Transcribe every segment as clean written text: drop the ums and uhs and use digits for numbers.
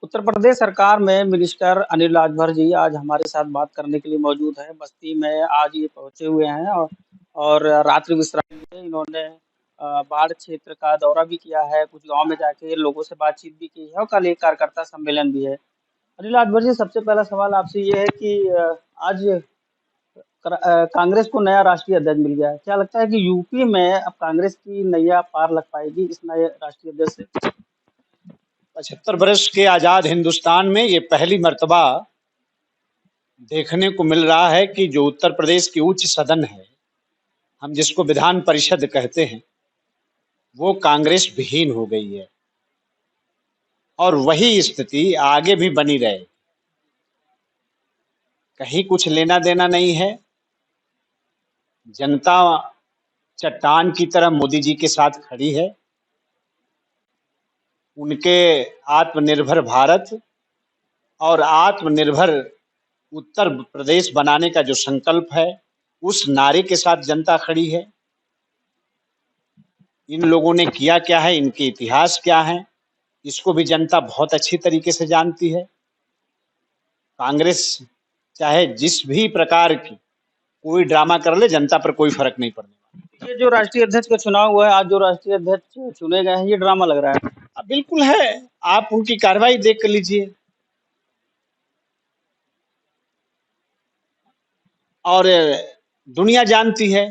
उत्तर प्रदेश सरकार में मिनिस्टर अनिल राजभर जी आज हमारे साथ बात करने के लिए मौजूद हैं। बस्ती में आज ये पहुंचे हुए हैं और रात्रि विश्राम में इन्होंने बाढ़ क्षेत्र का दौरा भी किया है। कुछ गांव में जाके लोगों से बातचीत भी की है और कल एक कार्यकर्ता सम्मेलन भी है। अनिल राजभर जी, सबसे पहला सवाल आपसे ये है कि आज कांग्रेस को नया राष्ट्रीय अध्यक्ष मिल गया है। क्या लगता है कि यूपी में अब कांग्रेस की नैया पार लग पाएगी इस नए राष्ट्रीय अध्यक्ष से? 75 वर्ष के आजाद हिंदुस्तान में ये पहली मर्तबा देखने को मिल रहा है कि जो उत्तर प्रदेश की उच्च सदन है, हम जिसको विधान परिषद कहते हैं, वो कांग्रेस विहीन हो गई है और वही स्थिति आगे भी बनी रहे। कहीं कुछ लेना देना नहीं है। जनता चट्टान की तरह मोदी जी के साथ खड़ी है। उनके आत्मनिर्भर भारत और आत्मनिर्भर उत्तर प्रदेश बनाने का जो संकल्प है, उस नारे के साथ जनता खड़ी है। इन लोगों ने किया क्या है, इनके इतिहास क्या है, इसको भी जनता बहुत अच्छी तरीके से जानती है। कांग्रेस चाहे जिस भी प्रकार की कोई ड्रामा कर ले, जनता पर कोई फर्क नहीं पड़ने वाला। ये जो राष्ट्रीय अध्यक्ष का चुनाव हुआ है, आज जो राष्ट्रीय अध्यक्ष चुने गए हैं, ये ड्रामा लग रहा है। बिल्कुल है। आप उनकी कार्रवाई देख कर लीजिए। और दुनिया जानती है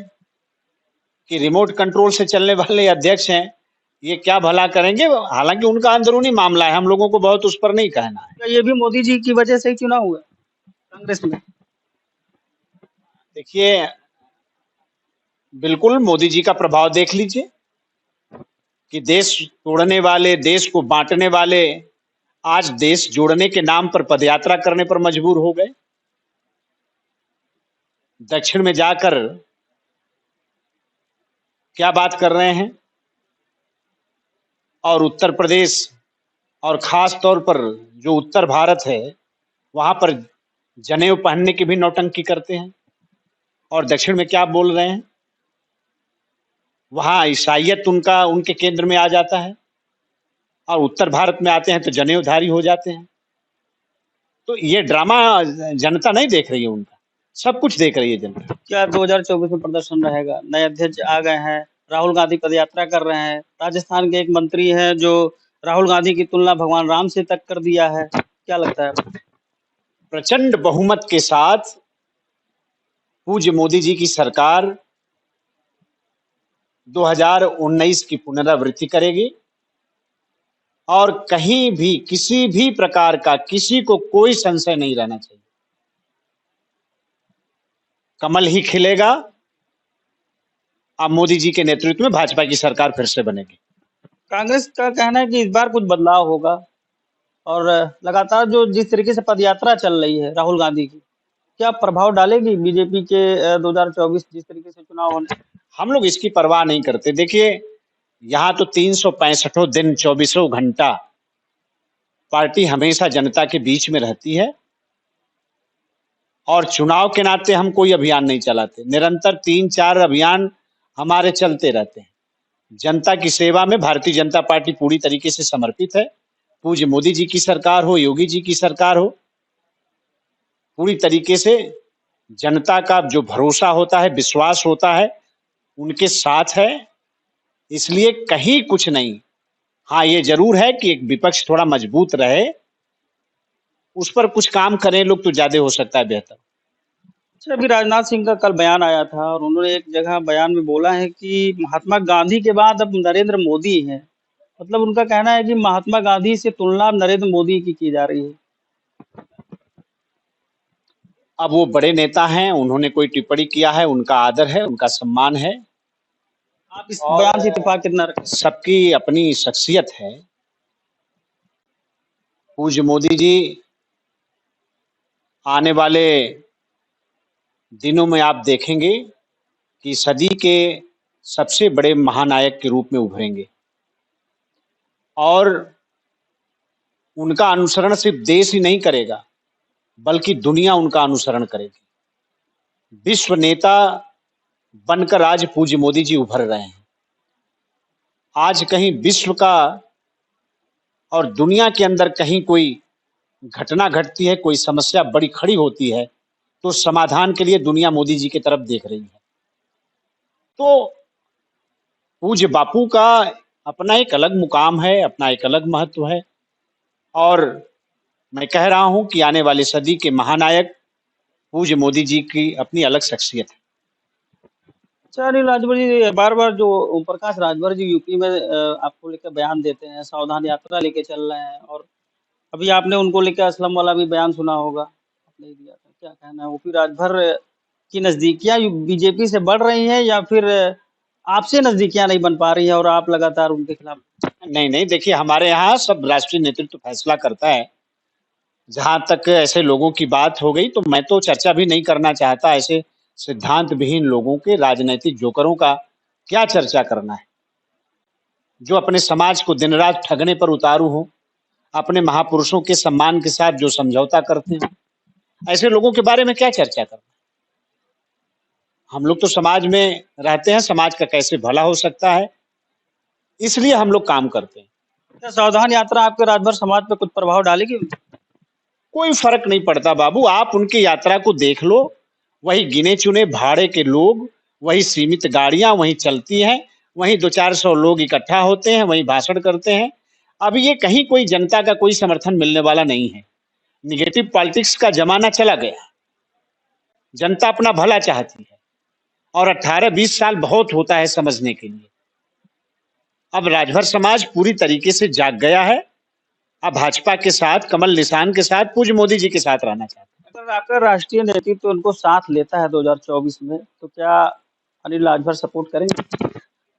कि रिमोट कंट्रोल से चलने वाले अध्यक्ष हैं, ये क्या भला करेंगे। हालांकि उनका अंदरूनी मामला है, हम लोगों को बहुत उस पर नहीं कहना है। ये भी मोदी जी की वजह से ही चुनाव हुआ कांग्रेस में? देखिए, बिल्कुल मोदी जी का प्रभाव देख लीजिए कि देश तोड़ने वाले, देश को बांटने वाले आज देश जोड़ने के नाम पर पदयात्रा करने पर मजबूर हो गए। दक्षिण में जाकर क्या बात कर रहे हैं, और उत्तर प्रदेश और खास तौर पर जो उत्तर भारत है, वहां पर जनेऊ पहनने की भी नौटंकी करते हैं। और दक्षिण में क्या बोल रहे हैं, वहां ईसाईयत उनके केंद्र में आ जाता है, और उत्तर भारत में आते हैं तो जनेऊधारी हो जाते हैं। तो ये ड्रामा जनता नहीं देख रही है, उनका सब कुछ देख रही है जनता। क्या 2024 में प्रदर्शन रहेगा? नए अध्यक्ष आ गए हैं, राहुल गांधी पदयात्रा कर रहे हैं, राजस्थान के एक मंत्री हैं जो राहुल गांधी की तुलना भगवान राम से तक कर दिया है। क्या लगता है? प्रचंड बहुमत के साथ पूज्य मोदी जी की सरकार 2019 की पुनरावृत्ति करेगी और कहीं भी किसी भी प्रकार का किसी को कोई संशय नहीं रहना चाहिए। कमल ही खिलेगा। अब मोदी जी के नेतृत्व में भाजपा की सरकार फिर से बनेगी। कांग्रेस का कहना है कि इस बार कुछ बदलाव होगा और लगातार जो जिस तरीके से पदयात्रा चल रही है राहुल गांधी की, क्या प्रभाव डालेगी बीजेपी के 2024 जिस तरीके से चुनाव होने? हम लोग इसकी परवाह नहीं करते। देखिए, यहां तो 365 दिन 24 घंटा पार्टी हमेशा जनता के बीच में रहती है, और चुनाव के नाते हम कोई अभियान नहीं चलाते। निरंतर 3-4 अभियान हमारे चलते रहते हैं। जनता की सेवा में भारतीय जनता पार्टी पूरी तरीके से समर्पित है। पूज्य मोदी जी की सरकार हो, योगी जी की सरकार हो, पूरी तरीके से जनता का जो भरोसा होता है, विश्वास होता है, उनके साथ है। इसलिए कहीं कुछ नहीं। हाँ, ये जरूर है कि एक विपक्ष थोड़ा मजबूत रहे, उस पर कुछ काम करें लोग तो ज्यादा हो सकता है बेहतर। अच्छा, अभी राजनाथ सिंह का कल बयान आया था और उन्होंने एक जगह बयान में बोला है कि महात्मा गांधी के बाद अब नरेंद्र मोदी हैं। मतलब उनका कहना है कि महात्मा गांधी से तुलना अब नरेंद्र मोदी की जा रही है। अब वो बड़े नेता हैं, उन्होंने कोई टिप्पणी किया है, उनका आदर है, उनका सम्मान है। आप इस बयान से इत्तेफाक कितना रखते हैं? सबकी अपनी शख्सियत है। पूज्य मोदी जी आने वाले दिनों में आप देखेंगे कि सदी के सबसे बड़े महानायक के रूप में उभरेंगे, और उनका अनुसरण सिर्फ देश ही नहीं करेगा बल्कि दुनिया उनका अनुसरण करेगी। विश्व नेता बनकर आज पूज्य मोदी जी उभर रहे हैं। आज कहीं विश्व का और दुनिया के अंदर कहीं कोई घटना घटती है, कोई समस्या बड़ी खड़ी होती है, तो समाधान के लिए दुनिया मोदी जी की तरफ देख रही है। तो पूज्य बापू का अपना एक अलग मुकाम है, अपना एक अलग महत्व है, और मैं कह रहा हूं कि आने वाली सदी के महानायक पूज्य मोदी जी की अपनी अलग शख्सियत है। अच्छा अनिल राजभर जी, बार-बार जो ओम प्रकाश राजभर जी यूपी में आपको लेकर बयान देते हैं, सावधान यात्रा लेके चल रहे हैं, और अभी आपने उनको लेके असलम वाला भी बयान सुना होगा, आपने ही दिया था। क्या कहना है, ओपी राजभर की नज़दीकियाँ बीजेपी से बढ़ रही हैं या फिर आपसे नज़दीकियाँ नहीं बन पा रही हैं और आप लगातार उनके खिलाफ? नहीं, नहीं, देखिए हमारे यहाँ सब राष्ट्रीय नेतृत्व फैसला करता है। जहाँ तक ऐसे लोगों की बात हो गई, तो मैं तो चर्चा भी नहीं करना चाहता। ऐसे सिद्धांत विहीन लोगों के, राजनैतिक जोकरों का क्या चर्चा करना है, जो अपने समाज को दिन रात ठगने पर उतारू हो, अपने महापुरुषों के सम्मान के साथ जो समझौता करते हैं, ऐसे लोगों के बारे में क्या चर्चा करना। हम लोग तो समाज में रहते हैं, समाज का कैसे भला हो सकता है, इसलिए हम लोग काम करते हैं। क्या सावधान यात्रा आपके राजभर समाज पे कुछ प्रभाव डालेगी? कोई फर्क नहीं पड़ता बाबू, आप उनकी यात्रा को देख लो। वही गिने चुने भाड़े के लोग, वही सीमित गाड़ियां वहीं चलती हैं, वहीं 200-400 लोग इकट्ठा होते हैं, वहीं भाषण करते हैं। अब ये कहीं कोई जनता का कोई समर्थन मिलने वाला नहीं है। निगेटिव पॉलिटिक्स का जमाना चला गया। जनता अपना भला चाहती है, और 18-20 साल बहुत होता है समझने के लिए। अब राजभर समाज पूरी तरीके से जाग गया है। अब भाजपा के साथ, कमल निशान के साथ, पूज्य मोदी जी के साथ रहना चाहते हैं। अगर आपका राष्ट्रीय नेतृत्व उनको साथ लेता है 2024 में, तो क्या अनिल राजभर सपोर्ट करेंगे?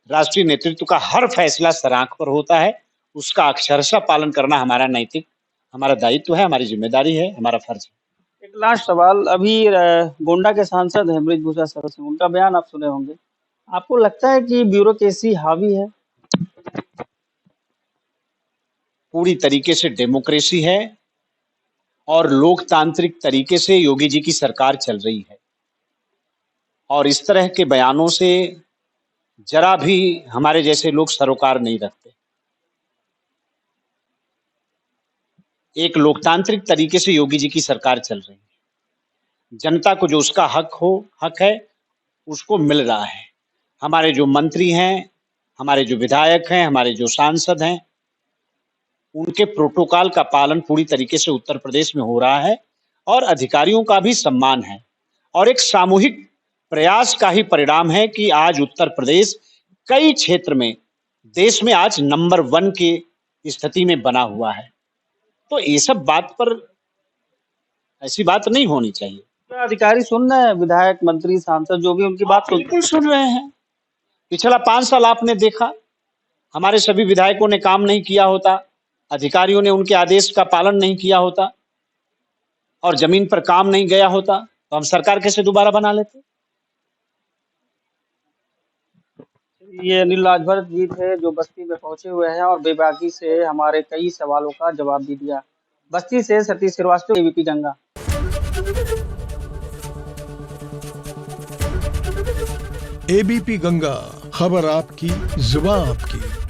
राष्ट्रीय नेतृत्व का हर फैसला सराख पर होता है, उसका अक्षरशः पालन करना हमारा नैतिक, हमारा दायित्व है, हमारी जिम्मेदारी है, हमारा फर्ज है। एक लास्ट सवाल, अभी गोंडा के सांसद हैं बृजभूषण शरण सिंह, उनका बयान आप सुने होंगे। आपको लगता है कि ब्यूरोक्रेसी हावी है? पूरी तरीके से डेमोक्रेसी है और लोकतांत्रिक तरीके से योगी जी की सरकार चल रही है, और इस तरह के बयानों से जरा भी हमारे जैसे लोग सरोकार नहीं रखते। एक लोकतांत्रिक तरीके से योगी जी की सरकार चल रही है। जनता को जो उसका हक है, उसको मिल रहा है। हमारे जो मंत्री हैं, हमारे जो विधायक हैं, हमारे जो सांसद हैं, उनके प्रोटोकॉल का पालन पूरी तरीके से उत्तर प्रदेश में हो रहा है, और अधिकारियों का भी सम्मान है, और एक सामूहिक प्रयास का ही परिणाम है कि आज उत्तर प्रदेश कई क्षेत्र में देश में आज नंबर 1 की स्थिति में बना हुआ है। तो ये सब बात पर ऐसी बात नहीं होनी चाहिए। क्या अधिकारी सुन रहे हैं, विधायक, मंत्री, सांसद जो भी उनकी बात बिल्कुल सुन रहे हैं। पिछला 5 साल आपने देखा, हमारे सभी विधायकों ने काम नहीं किया होता, अधिकारियों ने उनके आदेश का पालन नहीं किया होता, और जमीन पर काम नहीं गया होता, तो हम सरकार कैसे दोबारा बना लेते। ये अनिल राजभर जी थे जो बस्ती में पहुंचे हुए हैं और बेबाकी से हमारे कई सवालों का जवाब भी दिया। बस्ती से सतीश श्रीवास्तव, एबीपी गंगा। एबीपी गंगा, खबर आपकी, जुबान आपकी।